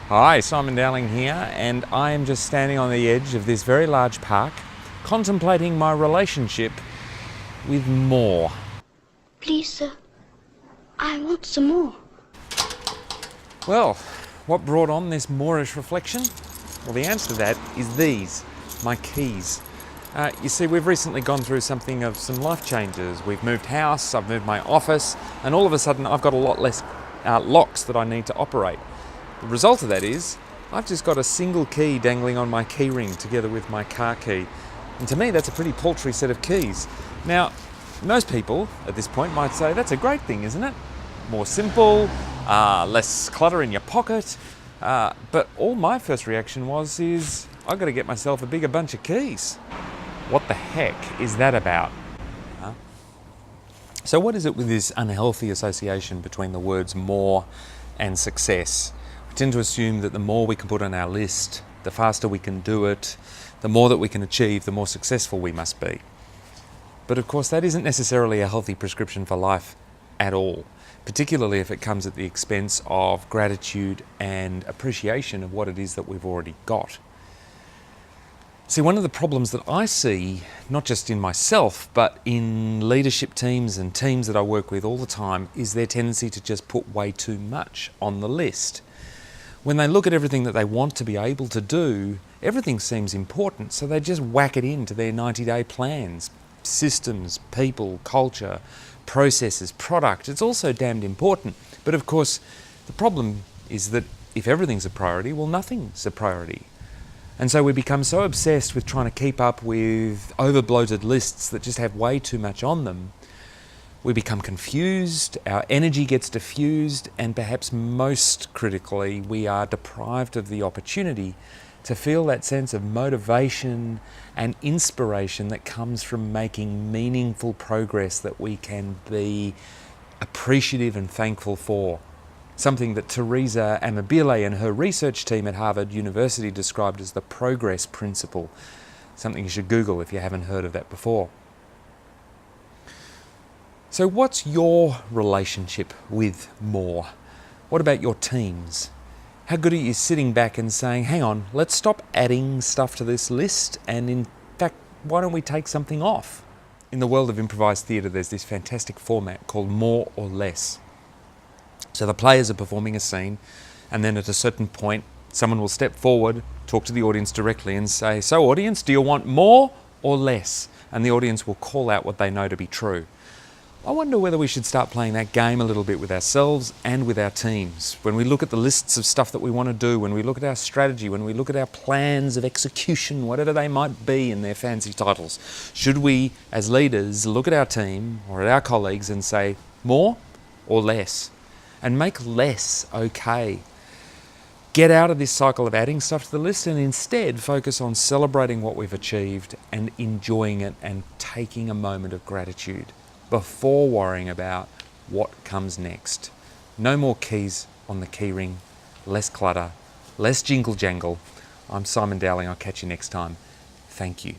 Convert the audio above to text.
Hi, Simon Dowling here, and I am just standing on the edge of this very large park, contemplating my relationship with more. Please, sir, I want some more. Well, what brought on this moreish reflection? Well, the answer to that is these, my keys. You see, we've recently gone through something of some life changes. We've moved house, I've moved my office, and all of a sudden I've got a lot less locks that I need to operate. The result of that is I've just got a single key dangling on my keyring together with my car key. And to me, that's a pretty paltry set of keys. Now, most people at this point might say, that's a great thing, isn't it? More simple, less clutter in your pocket. But all my first reaction is I've got to get myself a bigger bunch of keys. What the heck is that about? So what is it with this unhealthy association between the words more and success? We tend to assume that the more we can put on our list, the faster we can do it, the more that we can achieve, the more successful we must be. But of course, that isn't necessarily a healthy prescription for life at all, particularly if it comes at the expense of gratitude and appreciation of what it is that we've already got. See, one of the problems that I see, not just in myself, but in leadership teams and teams that I work with all the time, is their tendency to just put way too much on the list. When they look at everything that they want to be able to do, everything seems important, so they just whack it into their 90-day plans. Systems, people, culture, processes, product, it's also damned important. But of course, the problem is that if everything's a priority, well, nothing's a priority. And so we become so obsessed with trying to keep up with over-bloated lists that just have way too much on them. We become confused, our energy gets diffused, and perhaps most critically, we are deprived of the opportunity to feel that sense of motivation and inspiration that comes from making meaningful progress that we can be appreciative and thankful for. Something that Teresa Amabile and her research team at Harvard University described as the progress principle. Something you should Google if you haven't heard of that before. So what's your relationship with more? What about your teams? How good are you sitting back and saying, hang on, let's stop adding stuff to this list, and in fact, why don't we take something off? In the world of improvised theatre, there's this fantastic format called more or less. So the players are performing a scene, and then at a certain point, someone will step forward, talk to the audience directly and say, so audience, do you want more or less? And the audience will call out what they know to be true. I wonder whether we should start playing that game a little bit with ourselves and with our teams. When we look at the lists of stuff that we want to do, when we look at our strategy, when we look at our plans of execution, whatever they might be in their fancy titles, should we, as leaders, look at our team or at our colleagues and say, more or less? And make less okay. Get out of this cycle of adding stuff to the list and instead focus on celebrating what we've achieved and enjoying it and taking a moment of gratitude before worrying about what comes next. No more keys on the keyring, less clutter, less jingle jangle. I'm Simon Dowling. I'll catch you next time. Thank you.